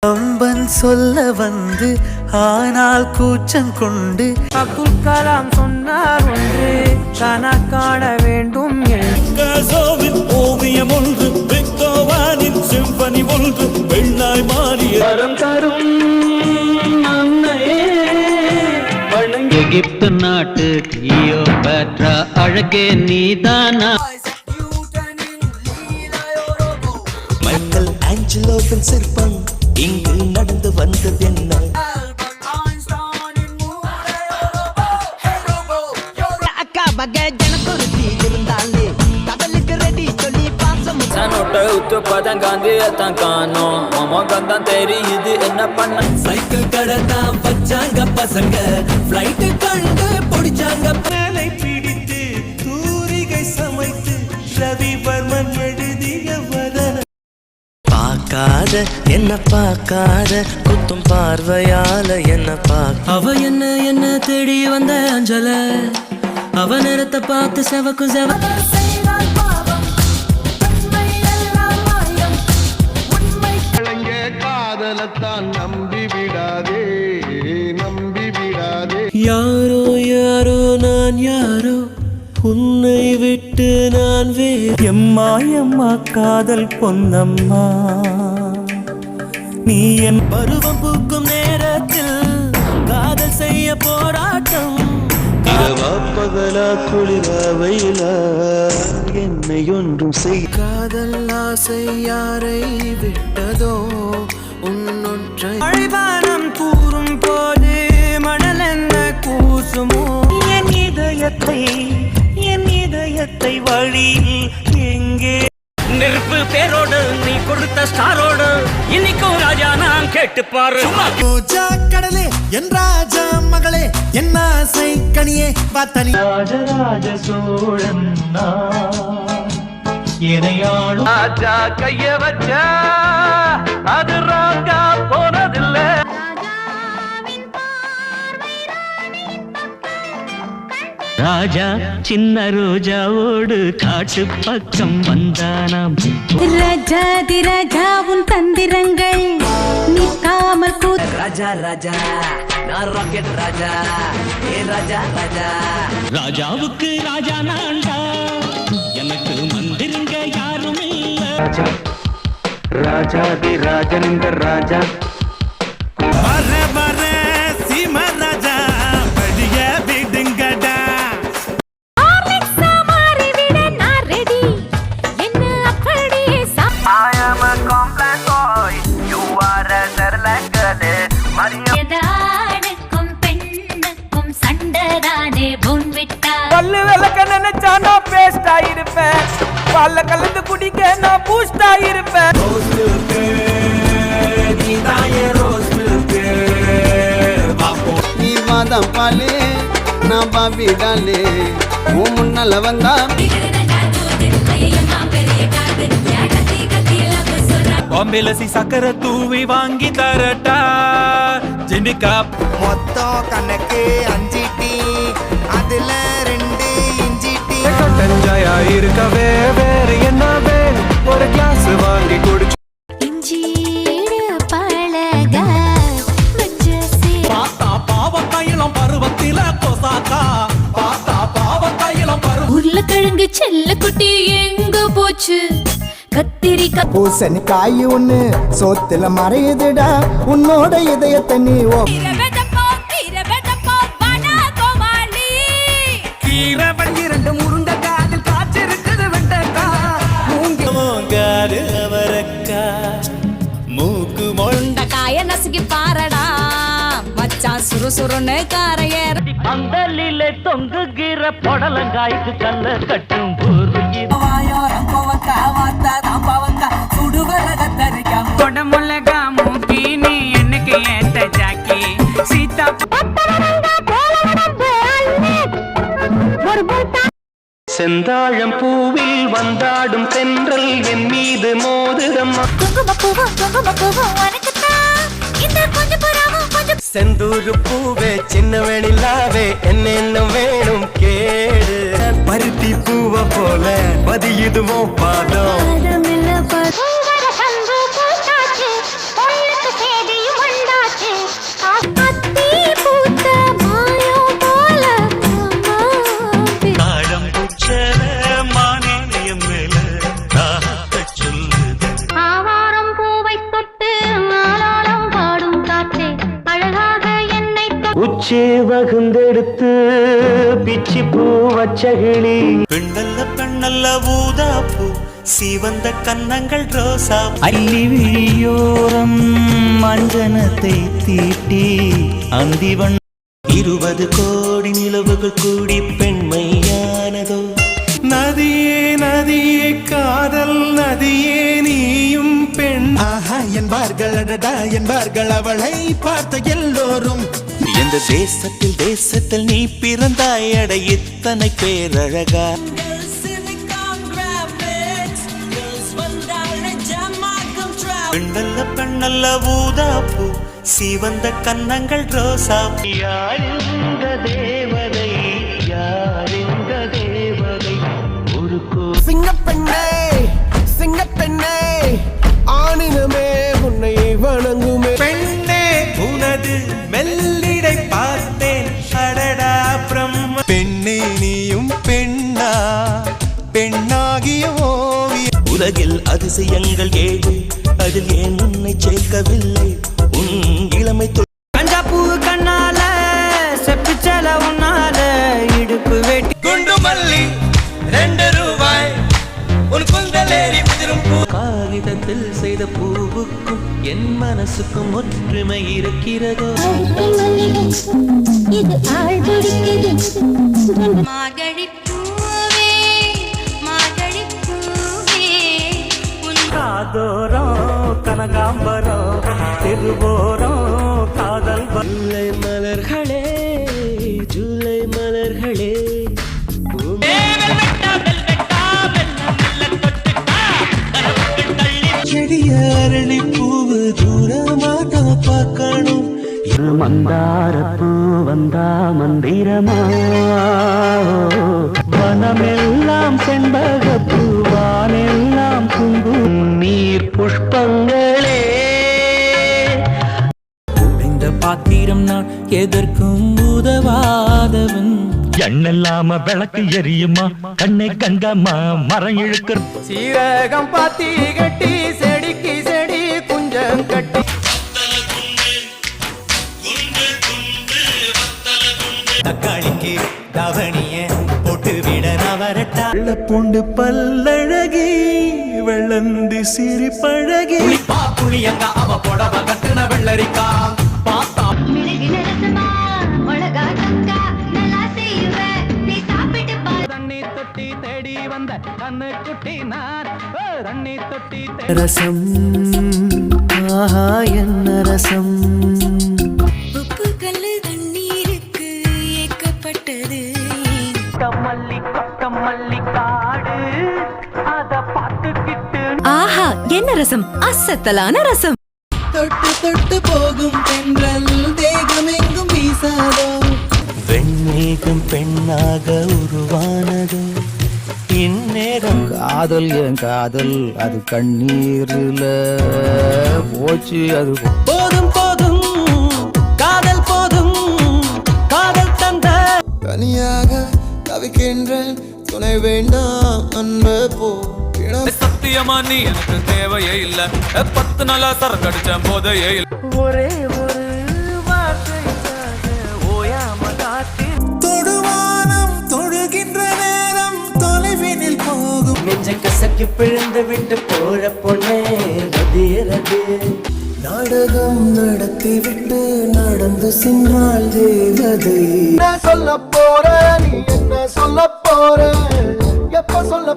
Amphan சொல்ல வந்து ஆனால் கூச்சம் கொண்டு அப்துல் கலாம் சொன்னார் ஒன்று கணக்காட வேண்டும் பிகாசோவின் ஓவியம் ஒன்று பெத்தோவனின் சிம்பனி ஒன்று வெள்ளாய் மாறிய தரும் எகிப்து நாட்டு கிளியோபாட்ரா அழகே நீதானா மைக்கேல் ஆஞ்சலோவின் சிற்பம் இங்கு நடந்து வந்தது என்ன அக்கா பகை ஜனக்குருத்தி இருந்தாலே கடலுக்கு ரெடி சொல்லி பாசம் சனோட்ட உத்து பதம் காந்தி எத்தான் காணோம் மாமா கந்தான் தெரியுது என்ன பண்ண சைக்கிள் கடத்தான் வச்சாங்க பசங்க பிளைட் கண்டு பிடிச்சாங்க மேலை பிடித்து தூரிகை சமைத்து ரவிவர்மன் எழுதிய வதன பார்க்காத என்ன பார்க்காத குத்தும் பார்வையால என்ன பார்க்க அவ என்ன தேடி வந்த அஞ்சல அவ நேரத்தை பார்த்து செவக்கும் செவ காதலத்தான் நம்பி விடாதே யாரோ யாரோ நான் யாரோ உன்னை விட்டு நான் வேறு எம்மா எம்மா காதல் பொன்னம்மா நீ என் பருவம் பூக்கும் நேரத்தில் காதல் செய்ய போராட்டம் இரவா பகலா குளிரா வெயிலா என்னை ஒன்றும் செய் காதல் ஆசை யாரை விட்டதோ உன்னொற்றை அழிவானம் கூறும் போது மணல் என்ன கூசுமோ என் இதயத்தை வழியில் எங்கே நெருப்பு பேரோடு நீ கொடுத்த ஸ்டாரோடு இன்னைக்கும் ராஜா நான் கேட்டு பாரு ரோஜா கடலே என் ராஜா மகளே என் ஆசை கனியே வாத்தனி ராஜராஜ சோழன் இணையாளும் ராஜா கைய வச்சா அது ராங்கா போனதில்லை ராஜா சின்ன ரோஜாவோடு காட்டு பக்கம் வந்தானாம் ராஜாதி ராஜா உன் தந்திரங்கள் நிற்காமல் ராஜா ராஜா நான் ராக்கெட் ராஜா ஏ ராஜா ராஜா ராஜாவுக்கு ராஜா நான்டா எனக்கு மந்திருங்க யாரும் இல்ல ராஜாதி ராஜன் இந்த ராஜா வர வர சீம ராஜா படிய விடுங்கடா பல்லு விளக்க நினைச்சா நான் பேஸ்ட் ஆயிருப்பேன் பால்ல கலந்து குடிக்க நான் பூஸ்ட் ஆயிருப்பேன் நீ வாதம் பாலே நான் பாபி டாலே உன் முன்னால வந்தா பாம்பேல சக்கரை தூவி வாங்கி தரட்டா ஜெண்டிகா மொத்தம் கணக்கு 5 டீ அதுல 2 இஞ்சி டீ கட்டஞ்சாயா இருக்கவே வேற என்ன வேணும் ஒரு கிளாஸ் வாங்கி குடிச்சு பார்த்தா பாவக்காயிலம் பருவத்தில கொசாக்கா பார்த்தா பாவக்காயிலம் உருளைக்கிழங்கு செல்ல குட்டி எங்க போச்சு கத்திரிக்காய் பூசணிக்காய் ஒண்ணு சோத்துல மறையுதுடா உன்னோட இதயத்தை நீ கீரவன் 2 முருங்க காதில் காய்ச்சிருக்குது வெண்டக்கா மூங்காடு அவரக்கா மூக்கு மொண்ட காய நசுக்கி பாரடா மச்சான் சுறுசுறுன்னு காரையர் அந்தலிலே தொங்குகிற பொடலங்காய்க்கு கல்ல கட்டும் ஊரு கொடமுலகா மூக்கி நீ எனக்கு ஏத்த ஜாக்கி சீதா செந்தாழம் பூவில் வந்தாடும் தென்றல் என் மீது மோதுதம்மா செந்தூரு பூவே சின்ன வெணிலாவே என்ன வேணும் கேடு பருத்தி பூவ போல பதியுதுமோ பாதம் மூச்சு வகுந்தெடுத்து பிச்சி பூ வச்சகிளி பெண்ணல்ல பெண்ணல்ல ஊதாப்பூ சிவந்த கன்னங்கள் ரோசா அள்ளி விழியோரம் மஞ்சனத்தை தீட்டி அந்திவன் 20 கோடி நிலவுகள் கூடி பெண்மையானதோ நதியே நதியே காதல் நதியே நீயும் பெண் ஆஹா என்பார்கள் அடடா என்பார்கள் அவளை பார்த்த எல்லோரும் எந்த தேசத்தில் நீ பிறந்தாய் அட இத்தனை பேரழகா பெண்ணல்ல பெண்ணல்ல ஊதாப்பூ சிவந்த கன்னங்கள் ரோசா யாரிந்த தேவதை யாரிந்த தேவதை ஒரு சிங்கப்பெண்ணே ஆணினமே உன்னை வணங்குமே பெண்ணே உனது மெல்லிடை பார்த்தேன் அடடா பிரம்ம பெண்ணே நீயும் பெண்ணா பெண்ணாகிய ஓவிய உலகில் அதிசயங்கள் 7 அதில் ஏன் உன்னை சேர்க்கவில்லை உன் இளமை கஞ்சாப்பூ கண்ணால செப்பிச்சல உன்னால இடுப்பு வெட்டி குண்டு மல்லி 2 ரூபாய் உன் குந்தலேறி முதிரும் காகிதத்தில் செய்த பூவுக்கும் என் மனசுக்கும் ஒற்றுமை இருக்கிறதோ இது ஆள் பிடிக்குது மார்கழி பூவே மார்கழி பூவே காதோரம் கனகாம்பரம் திருவோரம் காதல் ஜூலை மலர்களே ஜூலை மலர்களே செடிய அரளி பூவு தூரமாக பார்க்கணும் மந்தாரப்பூ வந்தா மந்திரமா வனமெல்லாம் செண்பகப்பூ வானெல்லாம் குங்கும் நீர் புஷ்பங்களே இந்த பாத்திரம் நான் எதற்கும் உதவாதவன் எண்ணெல்லாம விளக்கு எரியுமா கண்ணை கங்கம்மா மரம் இழுக்கிற சீரகம் பாத்தி கட்டி செடிக்கு செடி குஞ்சம் கட்டி தக்காளிக்கு தவணிய போட்டு விட நவரட்டா பூண்டு பல்லழகி வெள்ளந்தி சிரி பழகி புளியங்க அவ புடவ கட்டுன வெள்ளரிக்கா பார்த்தா தண்ணி தொட்டி தேடி வந்த கண்ணு குட்டி நான் தண்ணி தொட்டி ரசம் ஆஹா என்ன ரசம் உப்பு கல்லு தண்ணீருக்கு ஏக்கப்பட்டது கம்மல்லி கொட்டமல்லி காடு அத பார்த்துக்கிட்டு ஆஹா என்ன ரசம் அசத்தலான ரசம் தொட்டு தொட்டு போகும் தென்றல் தேகமெங்கும் வீசாதோ வெண்ணேகம் பெண்ணாக உருவானதோ இந்நேரம் காதல் என் காதல் அது கண்ணீர்ல போச்சு அது போதும் போதும் காதல் போதும் காதல் தந்த தனியாக தவிக்கின்றேன் துணை வேண்டாம் அன்பு போ சத்தியமா நீ எனக்கு தேவையே இல்ல 10 நாளா சரக்கடிச்ச போதையே இல்ல ஒரே ஒரு வார்த்தைக்காக ஓயாம காத்தி தொடுவானம் தொடுகின்ற நேரம் தொலைவினில் போகும் நெஞ்ச கசக்கி பிழந்து விட்டு போற பொண்ணே ரதியே ரதியே நாடகம் நடத்திவிட்டு நடந்து சென்றாள் தேவதை என்ன சொல்ல போற நீ என்ன சொல்ல போற எப்ப சொல்ல